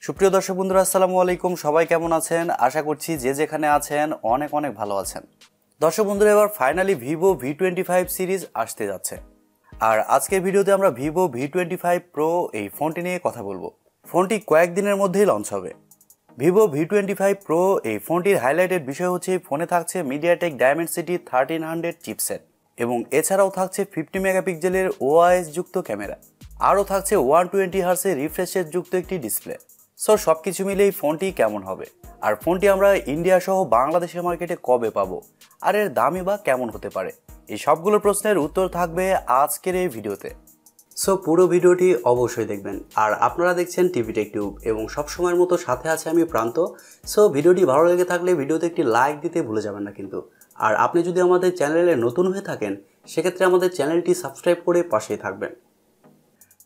সুপ্রিয় দর্শক বন্ধুরা আসসালামু আলাইকুম। সবাই কেমন আছেন? আশা করছি যে যেখানে আছেন অনেক অনেক ভালো আছেন। দর্শক বন্ধুরা এবার ফাইনালি ভিভো V25 সিরিজ আসতে যাচ্ছে। আর আজকের ভিডিওতে আমরা ভিভো V25 প্রো এই ফোনটি নিয়ে কথা বলবো। ফোনটি কয়েকদিনের মধ্যেই লঞ্চ হবে। ভিভো V25 প্রো এই ফোনটির হাইলাইটেড বিষয় হচ্ছে ফোনে থাকছে MediaTek Dimensity 1300 চিপসেট এবং এছাড়াও থাকছে 50 মেগাপিক্সেলের OIS যুক্ত ক্যামেরা। আরও থাকছে 120 হার্টজের রিফ্রেশ রেট যুক্ত একটি ডিসপ্লে। সো সবকিছু মিলে এই ফোনটি কেমন হবে, আর ফোনটি আমরা ইন্ডিয়া সহ বাংলাদেশের মার্কেটে কবে পাবো, আর এর দামই বা কেমন হতে পারে, এই সবগুলো প্রশ্নের উত্তর থাকবে আজকের এই ভিডিওতে। সো পুরো ভিডিওটি অবশ্যই দেখবেন। আর আপনারা দেখছেন টিভি টেক টিউব এবং সবসময়ের মতো সাথে আছে আমি প্রান্ত। সো ভিডিওটি ভালো লেগে থাকলে ভিডিওতে একটি লাইক দিতে ভুলে যাবেন না কিন্তু। আর আপনি যদি আমাদের চ্যানেলে নতুন হয়ে থাকেন সেক্ষেত্রে আমাদের চ্যানেলটি সাবস্ক্রাইব করে পাশেই থাকবেন।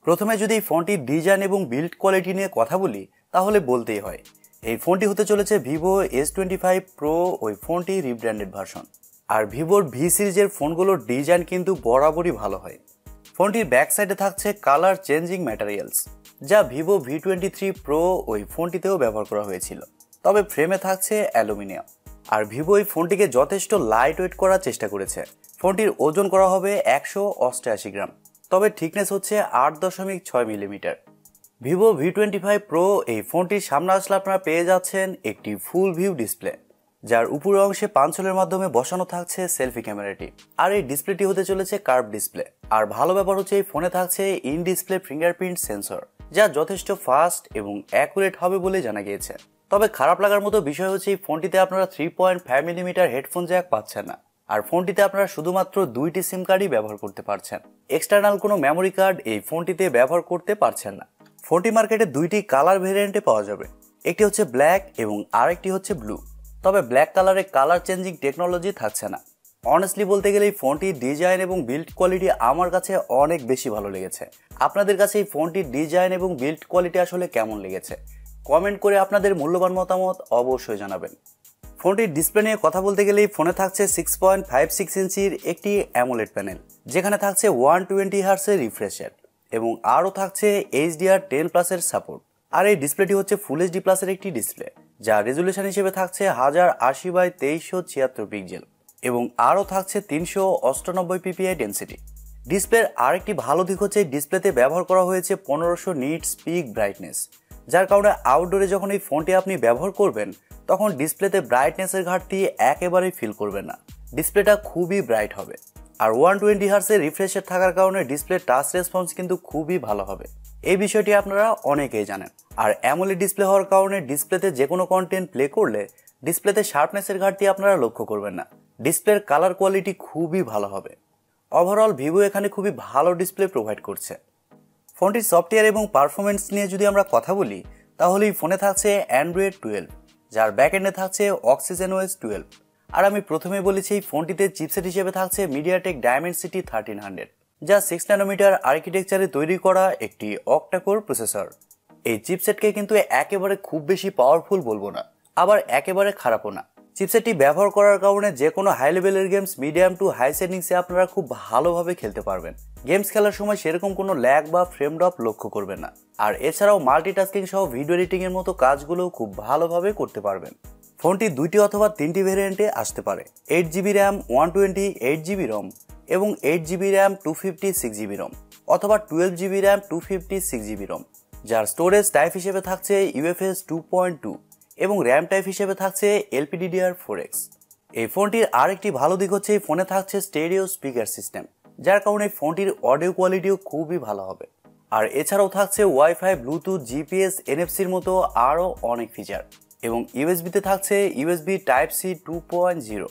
প্রথমে যদি ফোনটির ডিজাইন এবং বিল্ড কোয়ালিটি নিয়ে কথা বলি তাহলে বলতেই হয় এই ফোনটি হতে চলেছে ভিভো S25 প্রো, ওই ফোনটি রিব্র্যান্ডেড ভার্সন। আর ভিভোর ভি সিরিজের ফোনগুলোর ডিজাইন কিন্তু বরাবরই ভালো হয়। ফোনটির ব্যাক সাইডে থাকছে কালার চেঞ্জিং ম্যাটেরিয়ালস, যা ভিভো V23 প্রো ওই ফোনটিতেও ব্যবহার করা হয়েছিল, তবে ফ্রেমে থাকছে অ্যালুমিনিয়াম। আর ভিভো এই ফোনটিকে যথেষ্ট লাইট ওয়েট করার চেষ্টা করেছে। ফোনটির ওজন করা হবে 188 গ্রাম, তবে থিকনেস হচ্ছে 8.6 মিলিমিটার। ভিভো V25 প্রো এই ফোনটির সামনে আসলে আপনারা পেয়ে যাচ্ছেন একটি ফুল ভিউ ডিসপ্লে, যার উপরের অংশে পাঞ্চলের মাধ্যমে বসানো থাকছে সেলফি ক্যামেরাটি। আর এই ডিসপ্লেটি হতে চলেছে কার্ভ ডিসপ্লে। আর ভালো ব্যাপার হচ্ছে এই ফোনে থাকছে ইন ডিসপ্লে ফিঙ্গারপ্রিন্ট সেন্সর, যা যথেষ্ট ফাস্ট এবং অ্যাকুরেট হবে বলে জানা গিয়েছে। তবে খারাপ লাগার মতো বিষয় হচ্ছে এই ফোনটিতে আপনারা 3.5 মিলিমিটার হেডফোন জ্যাক পাচ্ছেন না। আর ফোনটিতে আপনারা শুধুমাত্র 2টি সিম কার্ডই ব্যবহার করতে পারছেন, এক্সটার্নাল কোনো মেমোরি কার্ড এই ফোনটিতে ব্যবহার করতে পারছেন না। ফোনটি মার্কেটে 2টি কালার ভেরিয়েন্টে পাওয়া যাবে, একটি হচ্ছে ব্ল্যাক এবং আরেকটি হচ্ছে ব্লু। তবে ব্ল্যাক কালারে কালার চেঞ্জিং টেকনোলজি থাকছে না। অনেস্টলি বলতে গেলে এই ফোনটির ডিজাইন এবং বিল্ড কোয়ালিটি আমার কাছে অনেক বেশি ভালো লেগেছে। আপনাদের কাছে এই ফোনটির ডিজাইন এবং বিল্ড কোয়ালিটি আসলে কেমন লেগেছে কমেন্ট করে আপনাদের মূল্যবান মতামত অবশ্যই জানাবেন। ফোনটির ডিসপ্লে নিয়ে কথা বলতে গেলেই ফোনে থাকছে 6.56 ইঞ্চির একটি AMOLED প্যানেল, যেখানে থাকছে 120 হার্টজের রিফ্রেশ রেট এবং আরও থাকছে HDR10+ এর সাপোর্ট। আর এই ডিসপ্লেটি হচ্ছে ফুল HD প্লাসের একটি ডিসপ্লে, যা রেজুলেশন হিসেবে থাকছে 1080x2376 পিক্সেল এবং আরও থাকছে 398 ppi ডেন্সিটি। ডিসপ্লের আরেকটি ভালো দিক হচ্ছে ডিসপ্লেতে ব্যবহার করা হয়েছে 1500 নিটস পিক ব্রাইটনেস, যার কারণে আউটডোরে যখন এই ফোনটি আপনি ব্যবহার করবেন তখন ডিসপ্লেতে ব্রাইটনেসের ঘাটতি একেবারেই ফিল করবেন না। ডিসপ্লেটা খুবই ব্রাইট হবে। আর 120 হার্টজের রিফ্রেশ রেট থাকার কারণে ডিসপ্লে টাচ রেসপন্স কিন্তু খুবই ভালো হবে। এই বিষয়টি আপনারা অনেকেই জানেন। আর AMOLED ডিসপ্লে হওয়ার কারণে ডিসপ্লেতে যে কোনো কন্টেন্ট প্লে করলে ডিসপ্লেতে শার্পনেসের ঘাটতি আপনারা লক্ষ্য করবেন না। ডিসপ্লের কালার কোয়ালিটি খুবই ভালো হবে। ওভারঅল ভিভো এখানে খুবই ভালো ডিসপ্লে প্রোভাইড করছে। ফোনটির সফটওয়্যার এবং পারফরমেন্স নিয়ে যদি আমরা কথা বলি তাহলে এই ফোনে থাকছে Android 12, যার ব্যাকএন্ডে থাকছে OS 12। আর আমি প্রথমে বলেছি এই ফোনটিতে চিপসেট হিসেবে থাকছে MediaTek Dimensity 1300, যা 6 ন্যানোমিটার আর্কিটেকচারে তৈরি করা একটি Octa কোর প্রসেসর। এই চিপসেটকে কিন্তু একেবারে খুব বেশি পাওয়ারফুল বলবো না, আবার একেবারে খারাপও না। চিপসেটটি ব্যবহার করার কারণে যে কোনো হাই লেভেলের গেমস মিডিয়াম টু হাই সেটিংসে আপনারা খুব ভালোভাবে খেলতে পারবেন। গেমস খেলার সময় সেরকম কোনো ল্যাগ বা ফ্রেম ড্রপ লক্ষ্য করবেন না। আর এছাড়াও মাল্টিটাস্কিং সহ ভিডিও এডিটিং এর মতো কাজগুলোও খুব ভালোভাবে করতে পারবেন। ফোনটি 2টি অথবা 3টি ভেরিয়েন্টে আসতে পারে, 8GB RAM 128GB ROM এবং 8GB RAM 256GB ROM অথবা 12GB RAM 256GB ROM, যার স্টোরেজ টাইপ হিসেবে থাকছে UFS 2.2 এবং র্যাম টাইপ হিসেবে থাকছে LPDDR4X। এই ফোনটির আরেকটি ভালো দিক হচ্ছে এই ফোনে থাকছে স্টেরিও স্পিকার সিস্টেম, যার কারণে ফোনটির অডিও কোয়ালিটিও খুবই ভালো হবে। আর এছাড়াও থাকছে ওয়াইফাই, ব্লুটুথ, GPS, NFC-র মতো আরও অনেক ফিচার এবং USB-তে থাকছে USB Type-C 2.0।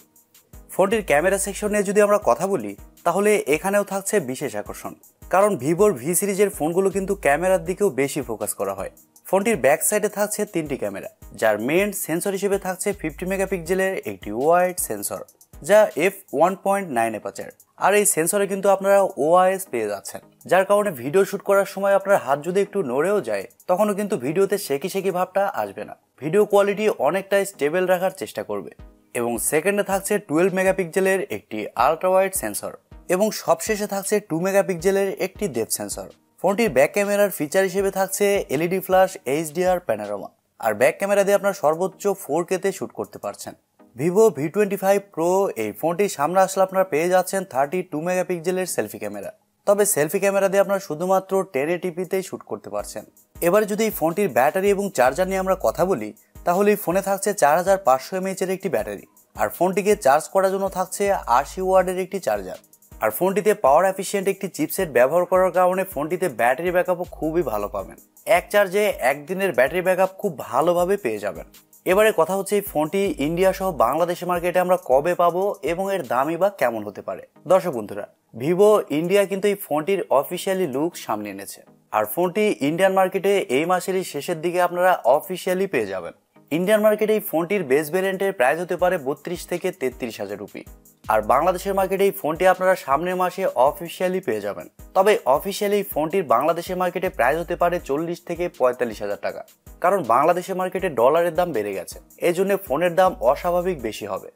ফোনটির ক্যামেরা সেকশন নিয়ে যদি আমরা কথা বলি তাহলে এখানেও থাকছে বিশেষ আকর্ষণ, কারণ ভিভোর ভি সিরিজের ফোনগুলো কিন্তু ক্যামেরার দিকেও বেশি ফোকাস করা হয়। ফোনটির ব্যাক সাইডে থাকছে 3টি ক্যামেরা, যার মেইন সেন্সর হিসেবে থাকছে 50 মেগাপিক্সেলের একটি ওয়াইড সেন্সর, যা f1.9 অ্যাপারচার। আর এই সেন্সরে কিন্তু আপনারা OIS পেয়ে যাচ্ছেন, যার কারণে ভিডিও শুট করার সময় আপনার হাত যদি একটু নড়েও যায় তখনও কিন্তু ভিডিওতে শেকি ভাবটা আসবে না। ভিডিও কোয়ালিটি অনেকটাই স্টেবল রাখার চেষ্টা করবে। এবং সেকেন্ডে থাকছে 12 মেগাপিক্সেলের একটি আলট্রা ওয়াইড সেন্সর এবং সবশেষে থাকছে 2 মেগাপিক্সেলের একটি ডেপথ সেন্সর। ফোনটির ব্যাক ক্যামেরার ফিচার হিসেবে থাকছে এলইডি ফ্ল্যাশ, এইচডিআর, প্যানোরামা। আর ব্যাক ক্যামেরা দিয়ে আপনার সর্বোচ্চ 4K তে শ্যুট করতে পারছেন। ভিভো V25 প্রো এই ফোনটির সামনে আসলে আপনারা পেয়ে যাচ্ছেন 32 মেগাপিক্সেলের সেলফি ক্যামেরা। তবে সেলফি ক্যামেরা দিয়ে আপনারা শুধুমাত্র 1080pতেই শ্যুট করতে পারছেন। এবারে যদি এই ফোনটির ব্যাটারি এবং চার্জার নিয়ে আমরা কথা বলি, তাহলে এই ফোনে থাকছে 4500 mAh এর একটি ব্যাটারি। আর ফোনটিকে চার্জ করার জন্য থাকছে 80 ওয়াটের একটি চার্জার। আর ফোনটিতে পাওয়ার এফিশিয়েন্ট একটি চিপসেট ব্যবহার করার কারণে ফোনটিতে ব্যাটারি ব্যাকআপও খুবই ভালো পাবেন। এক চার্জে একদিনের ব্যাটারি ব্যাকআপ খুব ভালোভাবে পেয়ে যাবেন। এবারে কথা হচ্ছে এই ফোনটি ইন্ডিয়া সহ বাংলাদেশের মার্কেটে আমরা কবে পাবো এবং এর দামই বা কেমন হতে পারে। দর্শক বন্ধুরা, ভিভো ইন্ডিয়া কিন্তু এই ফোনটির অফিসিয়ালি লুক সামনে এনেছে। আর ফোনটি ইন্ডিয়ান মার্কেটে এই মাসেরই শেষের দিকে আপনারা অফিসিয়ালি পেয়ে যাবেন। ইন্ডিয়ান মার্কেটে এই ফোনটির বেস ভ্যারিয়েন্টের প্রাইস হতে পারে 32 থেকে 33,000 রুপি। আর বাংলাদেশের মার্কেটে এই ফোনটি আপনারা সামনের মাসে অফিসিয়ালি পেয়ে যাবেন। তবে অফিসিয়ালি এই ফোনটির বাংলাদেশের মার্কেটে প্রাইস হতে পারে 40 থেকে 45,000 টাকা, কারণ বাংলাদেশের মার্কেটে ডলারের দাম বেড়ে গেছে, এই জন্য ফোনের দাম অস্বাভাবিক বেশি হবে।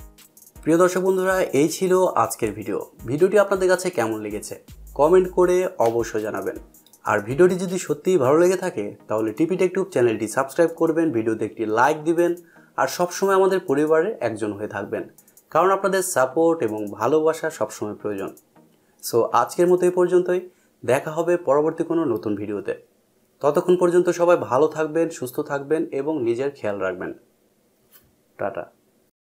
প্রিয় দর্শক বন্ধুরা, এই ছিল আজকের ভিডিওটি আপনাদের কাছে কেমন লেগেছে কমেন্ট করে অবশ্যই জানাবেন। আর ভিডিওটি যদি সত্যিই ভালো লেগে থাকে তাহলে টিপি টেক টিউব চ্যানেলটি সাবস্ক্রাইব করবেন, ভিডিওতে একটি লাইক দিবেন আর সবসময় আমাদের পরিবারের একজন হয়ে থাকবেন, কারণ আপনাদের সাপোর্ট এবং ভালোবাসা সবসময় প্রয়োজন। সো আজকের মতো এই পর্যন্তই, দেখা হবে পরবর্তী কোনো নতুন ভিডিওতে। ততক্ষণ পর্যন্ত সবাই ভালো থাকবেন, সুস্থ থাকবেন এবং নিজের খেয়াল রাখবেন। টাটা।